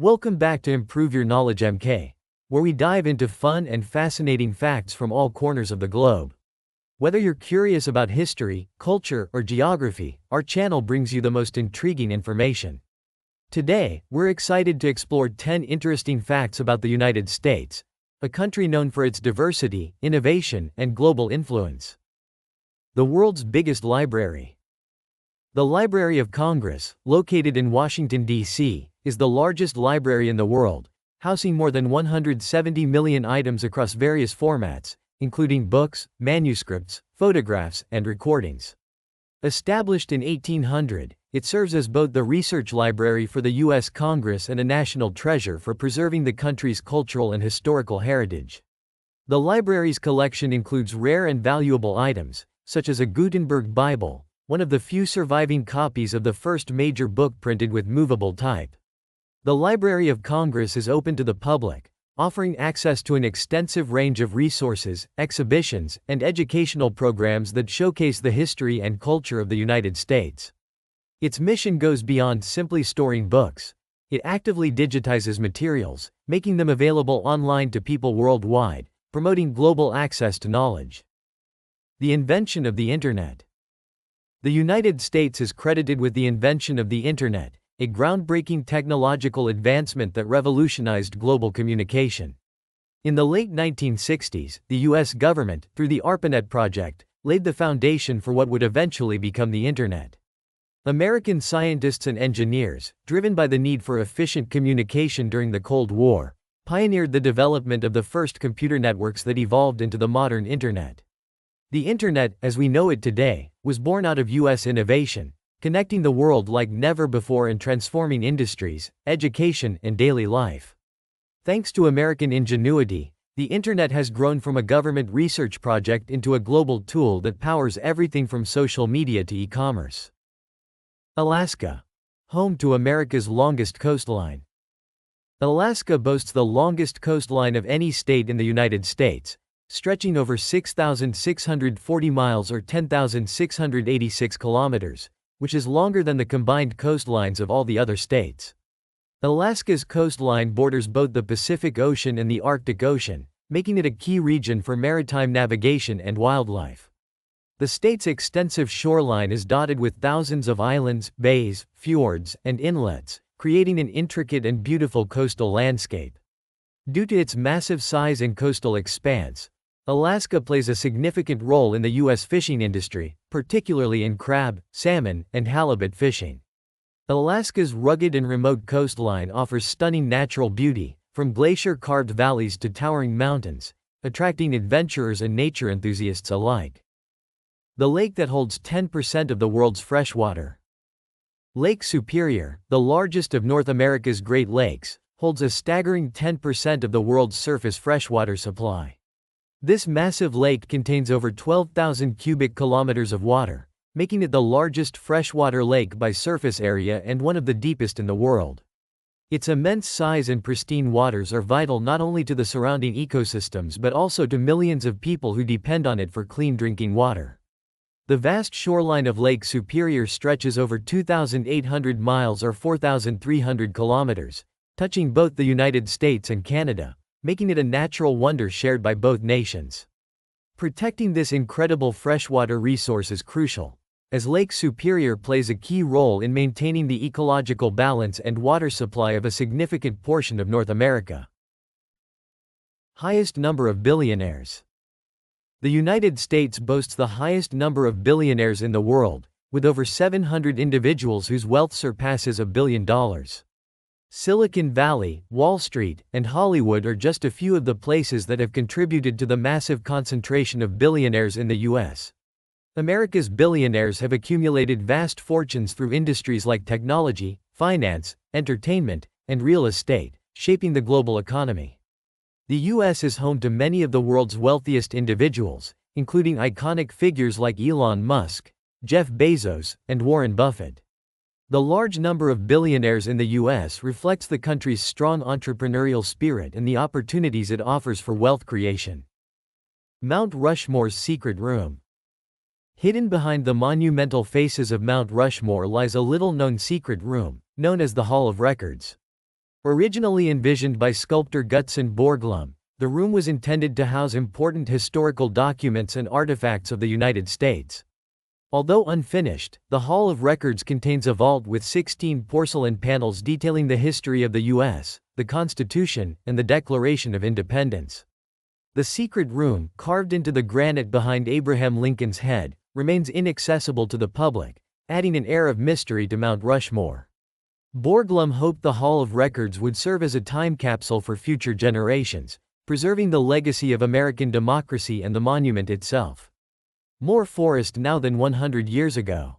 Welcome back to Improve Your Knowledge MK, where we dive into fun and fascinating facts from all corners of the globe. Whether you're curious about history, culture, or geography, our channel brings you the most intriguing information. Today, we're excited to explore 10 interesting facts about the United States, a country known for its diversity, innovation, and global influence. The world's biggest library. The Library of Congress, located in Washington, D.C., is the largest library in the world, housing more than 170 million items across various formats, including books, manuscripts, photographs, and recordings. Established in 1800, it serves as both the research library for the U.S. Congress and a national treasure for preserving the country's cultural and historical heritage. The library's collection includes rare and valuable items, such as a Gutenberg Bible, one of the few surviving copies of the first major book printed with movable type. The Library of Congress is open to the public, offering access to an extensive range of resources, exhibitions, and educational programs that showcase the history and culture of the United States. Its mission goes beyond simply storing books. It actively digitizes materials, making them available online to people worldwide, promoting global access to knowledge. The invention of the Internet. The United States is credited with the invention of the Internet, a groundbreaking technological advancement that revolutionized global communication. In the late 1960s, the U.S. government, through the ARPANET project, laid the foundation for what would eventually become the Internet. American scientists and engineers, driven by the need for efficient communication during the Cold War, pioneered the development of the first computer networks that evolved into the modern Internet. The Internet, as we know it today, was born out of U.S. innovation, connecting the world like never before and transforming industries, education, and daily life. Thanks to American ingenuity, the Internet has grown from a government research project into a global tool that powers everything from social media to e-commerce. Alaska, home to America's longest coastline. Alaska boasts the longest coastline of any state in the United States, stretching over 6,640 miles or 10,686 kilometers, which is longer than the combined coastlines of all the other states. Alaska's coastline borders both the Pacific Ocean and the Arctic Ocean, making it a key region for maritime navigation and wildlife. The state's extensive shoreline is dotted with thousands of islands, bays, fjords, and inlets, creating an intricate and beautiful coastal landscape. Due to its massive size and coastal expanse, Alaska plays a significant role in the U.S. fishing industry, particularly in crab, salmon, and halibut fishing. Alaska's rugged and remote coastline offers stunning natural beauty, from glacier-carved valleys to towering mountains, attracting adventurers and nature enthusiasts alike. The lake that holds 10% of the world's freshwater. Lake Superior, the largest of North America's Great Lakes, holds a staggering 10% of the world's surface freshwater supply. This massive lake contains over 12,000 cubic kilometers of water, making it the largest freshwater lake by surface area and one of the deepest in the world. Its immense size and pristine waters are vital not only to the surrounding ecosystems but also to millions of people who depend on it for clean drinking water. The vast shoreline of Lake Superior stretches over 2,800 miles or 4,300 kilometers, touching both the United States and Canada, making it a natural wonder shared by both nations. Protecting this incredible freshwater resource is crucial, as Lake Superior plays a key role in maintaining the ecological balance and water supply of a significant portion of North America. Highest number of billionaires. The United States boasts the highest number of billionaires in the world, with over 700 individuals whose wealth surpasses $1 billion. Silicon Valley, Wall Street, and Hollywood are just a few of the places that have contributed to the massive concentration of billionaires in the U.S. America's billionaires have accumulated vast fortunes through industries like technology, finance, entertainment, and real estate, shaping the global economy. The U.S. is home to many of the world's wealthiest individuals, including iconic figures like Elon Musk, Jeff Bezos, and Warren Buffett. The large number of billionaires in the U.S. reflects the country's strong entrepreneurial spirit and the opportunities it offers for wealth creation. Mount Rushmore's secret room. Hidden behind the monumental faces of Mount Rushmore lies a little-known secret room, known as the Hall of Records. Originally envisioned by sculptor Gutzon Borglum, the room was intended to house important historical documents and artifacts of the United States. Although unfinished, the Hall of Records contains a vault with 16 porcelain panels detailing the history of the U.S., the Constitution, and the Declaration of Independence. The secret room, carved into the granite behind Abraham Lincoln's head, remains inaccessible to the public, adding an air of mystery to Mount Rushmore. Borglum hoped the Hall of Records would serve as a time capsule for future generations, preserving the legacy of American democracy and the monument itself. More forest now than 100 years ago.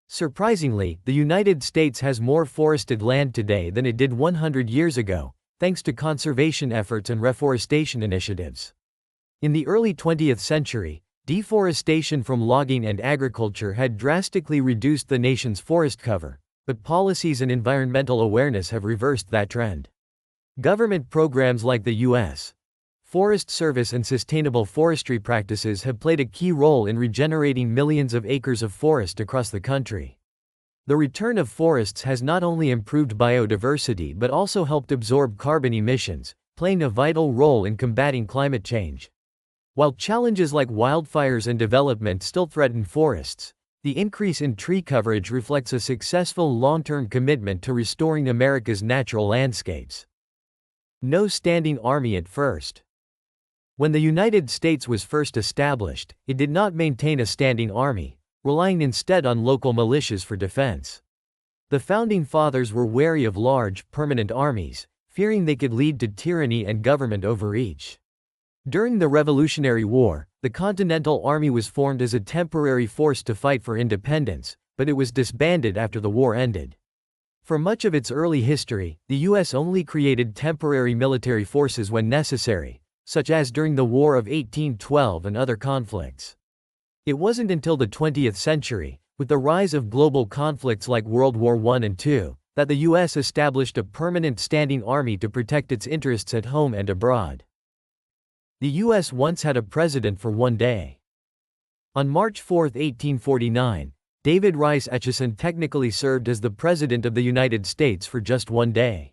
Surprisingly, the United States has more forested land today than it did 100 years ago, thanks to conservation efforts and reforestation initiatives. In the early 20th century, deforestation from logging and agriculture had drastically reduced the nation's forest cover, but policies and environmental awareness have reversed that trend. Government programs like the U.S. Forest Service and sustainable forestry practices have played a key role in regenerating millions of acres of forest across the country. The return of forests has not only improved biodiversity but also helped absorb carbon emissions, playing a vital role in combating climate change. While challenges like wildfires and development still threaten forests, the increase in tree coverage reflects a successful long-term commitment to restoring America's natural landscapes. No standing army at first. When the United States was first established, it did not maintain a standing army, relying instead on local militias for defense. The Founding Fathers were wary of large, permanent armies, fearing they could lead to tyranny and government overreach. During the Revolutionary War, the Continental Army was formed as a temporary force to fight for independence, but it was disbanded after the war ended. For much of its early history, the U.S. only created temporary military forces when necessary, such as during the War of 1812 and other conflicts. It wasn't until the 20th century, with the rise of global conflicts like World War I and II, that the U.S. established a permanent standing army to protect its interests at home and abroad. The U.S. once had a president for one day. On March 4, 1849, David Rice Atchison technically served as the President of the United States for just one day.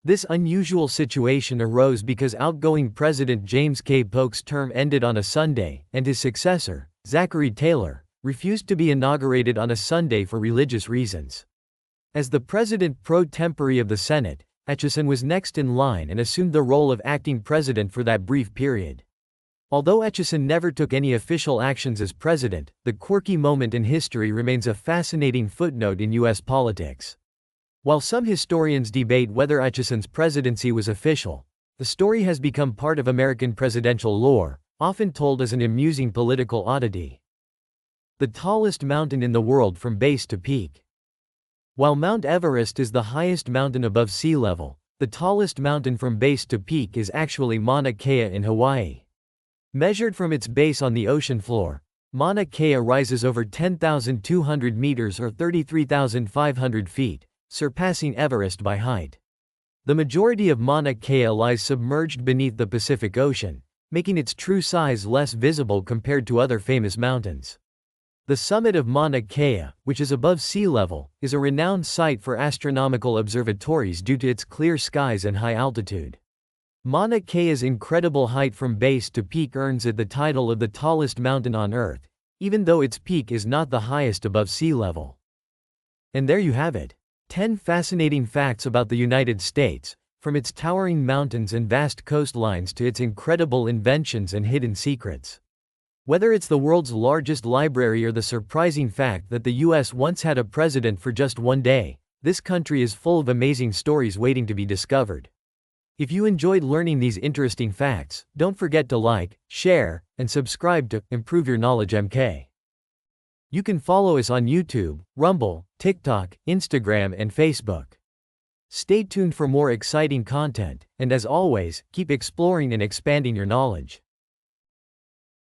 This unusual situation arose because outgoing President James K. Polk's term ended on a Sunday, and his successor, Zachary Taylor, refused to be inaugurated on a Sunday for religious reasons. As the President pro tempore of the Senate, Atchison was next in line and assumed the role of acting president for that brief period. Although Atchison never took any official actions as president, the quirky moment in history remains a fascinating footnote in U.S. politics. While some historians debate whether Atchison's presidency was official, the story has become part of American presidential lore, often told as an amusing political oddity. The tallest mountain in the world from base to peak. While Mount Everest is the highest mountain above sea level, the tallest mountain from base to peak is actually Mauna Kea in Hawaii. Measured from its base on the ocean floor, Mauna Kea rises over 10,200 meters or 33,500 feet, surpassing Everest by height. The majority of Mauna Kea lies submerged beneath the Pacific Ocean, making its true size less visible compared to other famous mountains. The summit of Mauna Kea, which is above sea level, is a renowned site for astronomical observatories due to its clear skies and high altitude. Mauna Kea's incredible height from base to peak earns it the title of the tallest mountain on Earth, even though its peak is not the highest above sea level. And there you have it. 10 fascinating facts about the United States, from its towering mountains and vast coastlines to its incredible inventions and hidden secrets. Whether it's the world's largest library or the surprising fact that the U.S. once had a president for just one day, this country is full of amazing stories waiting to be discovered. If you enjoyed learning these interesting facts, don't forget to like, share, and subscribe to Improve Your Knowledge MK. You can follow us on YouTube, Rumble, TikTok, Instagram, and Facebook. Stay tuned for more exciting content, and as always, keep exploring and expanding your knowledge.